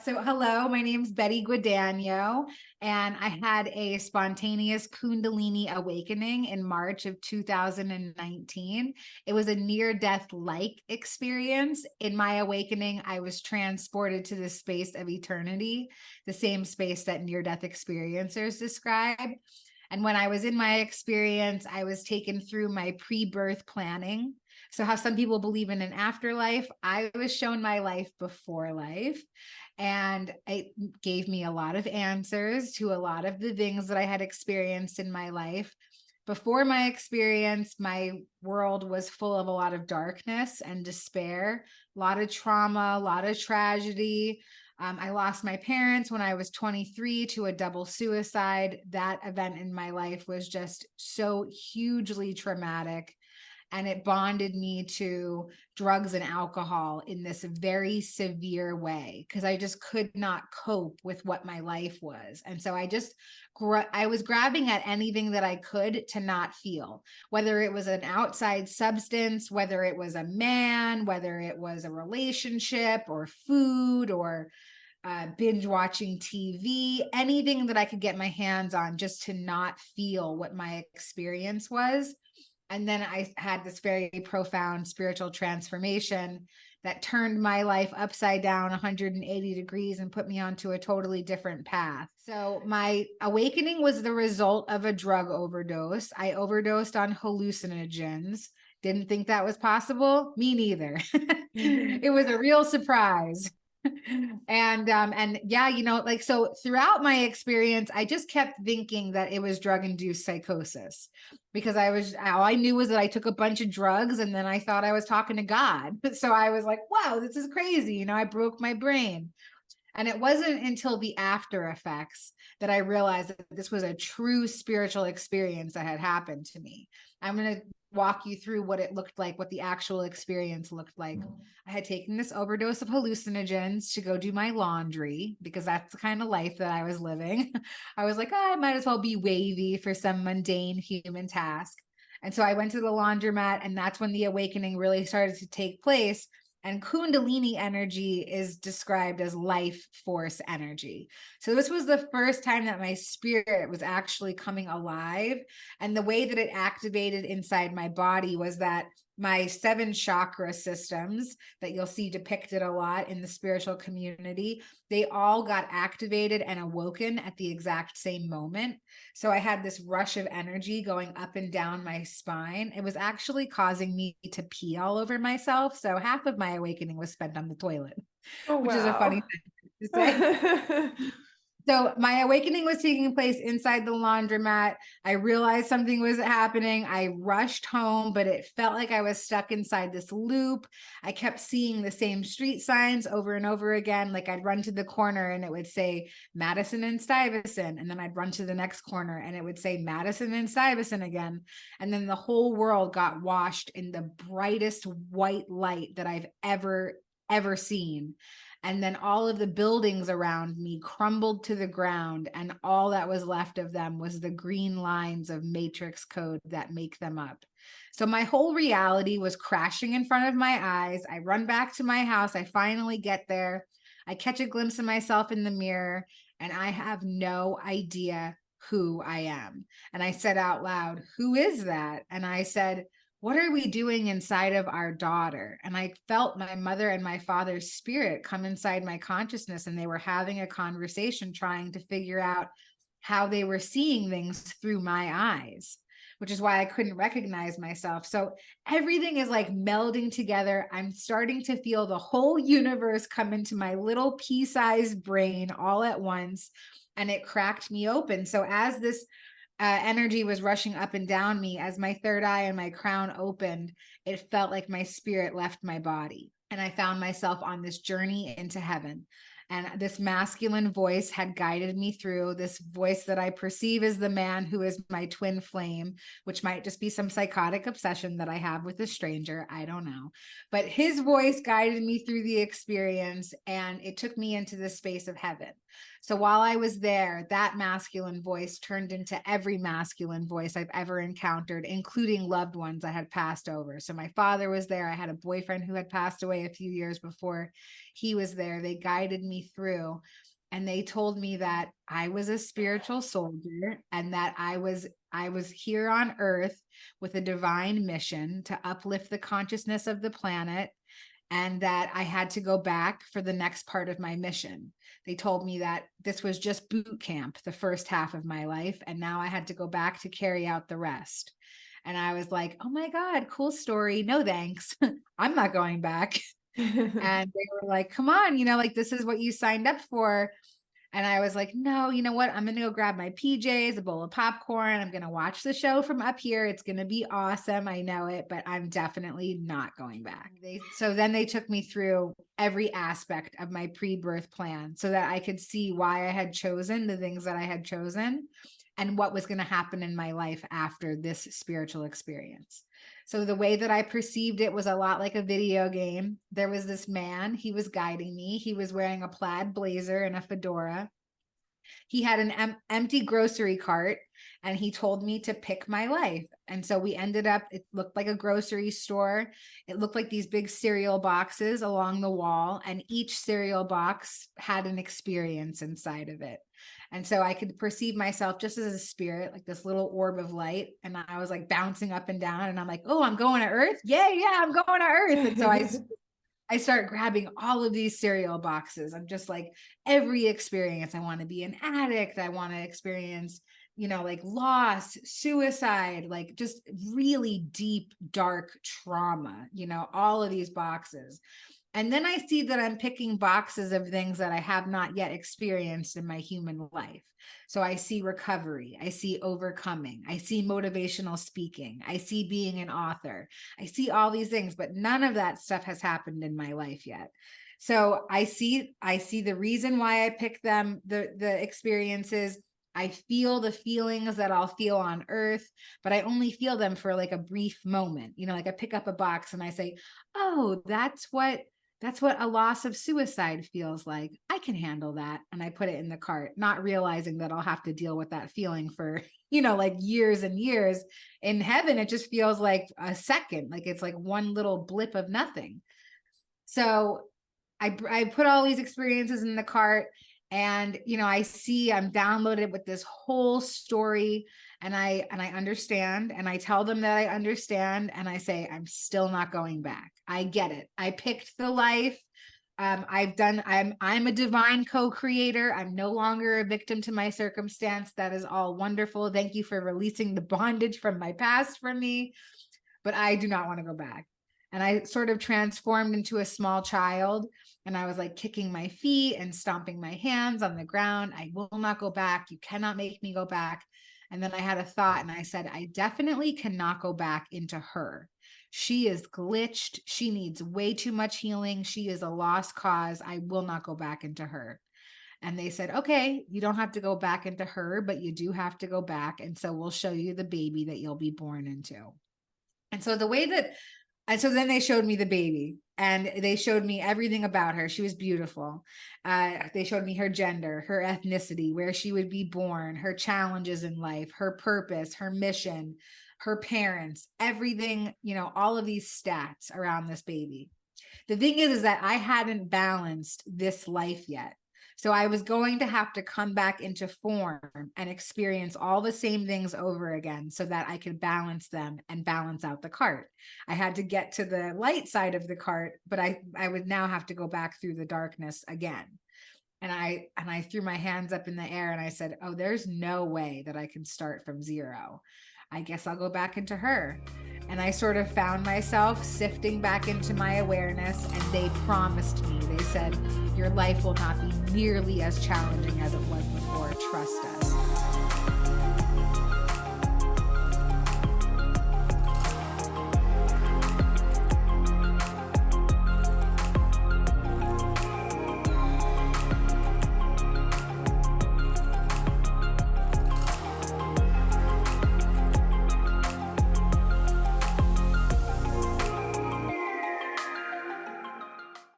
So hello, my name's Betty Gaudango, and I had a spontaneous Kundalini awakening in March of 2019. It was a near-death-like experience. In my awakening, I was transported to the space of eternity, the same space that near-death experiencers describe. And when I was in my experience, I was taken through my pre-birth planning. So how some people believe in an afterlife, I was shown my life before life. And it gave me a lot of answers to a lot of the things that I had experienced in my life. Before my experience, my world was full of a lot of darkness and despair, a lot of trauma, a lot of tragedy. I lost my parents when I was 23 to a double suicide. That event in my life was just so hugely traumatic. And it bonded me to drugs and alcohol in this very severe way because I just could not cope with what my life was. And so I was grabbing at anything that I could to not feel, whether it was an outside substance, whether it was a man, whether it was a relationship or food or binge watching TV, anything that I could get my hands on just to not feel what my experience was. And then I had this very profound spiritual transformation that turned my life upside down 180 degrees and put me onto a totally different path. So my awakening was the result of a drug overdose. I overdosed on hallucinogens. Didn't think that was possible. Me neither. It was a real surprise. And yeah, so throughout my experience, I just kept thinking that it was drug-induced psychosis because all I knew was that I took a bunch of drugs and then I thought I was talking to God. So I was like, wow, this is crazy. I broke my brain. And it wasn't until the after effects that I realized that this was a true spiritual experience that had happened to me. I'm going to walk you through what it looked like, what the actual experience looked like. I had taken this overdose of hallucinogens to go do my laundry because that's the kind of life that I was living. I was like, oh, I might as well be wavy for some mundane human task. And so I went to the laundromat, and that's when the awakening really started to take place. And Kundalini energy is described as life force energy. So this was the first time that my spirit was actually coming alive. And the way that it activated inside my body was that my 7 chakra systems that you'll see depicted a lot in the spiritual community, they all got activated and awoken at the exact same moment. So I had this rush of energy going up and down my spine. It was actually causing me to pee all over myself. So half of my awakening was spent on the toilet, Oh, which is a funny wow. thing to say. So my awakening was taking place inside the laundromat. I realized something was happening. I rushed home, but it felt like I was stuck inside this loop. I kept seeing the same street signs over and over again. Like I'd run to the corner and it would say Madison and Stuyvesant. And then I'd run to the next corner and it would say Madison and Stuyvesant again. And then the whole world got washed in the brightest white light that I've ever seen. And then all of the buildings around me crumbled to the ground, and all that was left of them was the green lines of matrix code that make them up. So my whole reality was crashing in front of my eyes. I run back to my house. I finally get there. I catch a glimpse of myself in the mirror, and I have no idea who I am. And I said out loud, "Who is that?" And I said, "What are we doing inside of our daughter?" And I felt my mother and my father's spirit come inside my consciousness, and they were having a conversation trying to figure out how they were seeing things through my eyes, which is why I couldn't recognize myself. So everything is like melding together. I'm starting to feel the whole universe come into my little pea-sized brain all at once, and it cracked me open. So as this energy was rushing up and down me, as my third eye and my crown opened, it felt like my spirit left my body. And I found myself on this journey into heaven. And this masculine voice had guided me through, this voice that I perceive as the man who is my twin flame, which might just be some psychotic obsession that I have with a stranger. I don't know. But his voice guided me through the experience, and it took me into the space of heaven. So while I was there, that masculine voice turned into every masculine voice I've ever encountered, including loved ones I had passed over. So my father was there. I had a boyfriend who had passed away a few years before. He was there. They guided me through, and they told me that I was a spiritual soldier and that I was here on earth with a divine mission to uplift the consciousness of the planet, and that I had to go back for the next part of my mission. They told me that this was just boot camp, the first half of my life, and now I had to go back to carry out the rest. And I was like, oh my God, cool story. No, thanks. I'm not going back. And they were like, come on, like this is what you signed up for. And I was like, no, you know what? I'm going to go grab my PJs, a bowl of popcorn. I'm going to watch the show from up here. It's going to be awesome. I know it, but I'm definitely not going back. So then they took me through every aspect of my pre-birth plan so that I could see why I had chosen the things that I had chosen and what was going to happen in my life after this spiritual experience. So the way that I perceived it was a lot like a video game. There was this man, he was guiding me. He was wearing a plaid blazer and a fedora. He had an empty grocery cart, and he told me to pick my life. And so we ended up, it looked like a grocery store. It looked like these big cereal boxes along the wall, and each cereal box had an experience inside of it. And so I could perceive myself just as a spirit, like this little orb of light. And I was like bouncing up and down, and I'm like, oh, I'm going to Earth. Yeah, I'm going to Earth. And so I start grabbing all of these cereal boxes. I'm just like, every experience. I want to be an addict. I want to experience, like loss, suicide, like just really deep, dark trauma, all of these boxes. And then I see that I'm picking boxes of things that I have not yet experienced in my human life. So I see recovery, I see overcoming, I see motivational speaking, I see being an author, I see all these things, but none of that stuff has happened in my life yet. So I see the reason why I pick them, the experiences. I feel the feelings that I'll feel on Earth, but I only feel them for like a brief moment. Like I pick up a box and I say, oh, that's what a loss of suicide feels like. I can handle that. And I put it in the cart, not realizing that I'll have to deal with that feeling for, like years and years. In heaven, it just feels like a second, like it's like one little blip of nothing. So I put all these experiences in the cart, and, I see I'm downloaded with this whole story, and I understand, and I tell them that I understand, and I say, I'm still not going back. I get it. I picked the life. I'm a divine co-creator. I'm no longer a victim to my circumstance. That is all wonderful. Thank you for releasing the bondage from my past from me, but I do not want to go back. And I sort of transformed into a small child, and I was like kicking my feet and stomping my hands on the ground. I will not go back. You cannot make me go back. And then I had a thought, and I said, I definitely cannot go back into her. She is glitched. She needs way too much healing. She is a lost cause. I will not go back into her. And they said, okay, you don't have to go back into her, but you do have to go back. And so we'll show you the baby that you'll be born into. And so then they showed me the baby, and they showed me everything about her. She was beautiful. They showed me her gender, her ethnicity, where she would be born, her challenges in life, her purpose, her mission, her parents, everything, all of these stats around this baby. The thing is that I hadn't balanced this life yet. So I was going to have to come back into form and experience all the same things over again so that I could balance them and balance out the cart. I had to get to the light side of the cart, but I would now have to go back through the darkness again. And I threw my hands up in the air, and I said, oh, there's no way that I can start from zero. I guess I'll go back into her. And I sort of found myself sifting back into my awareness, and they promised me, they said, your life will not be nearly as challenging as it was before. Trust us.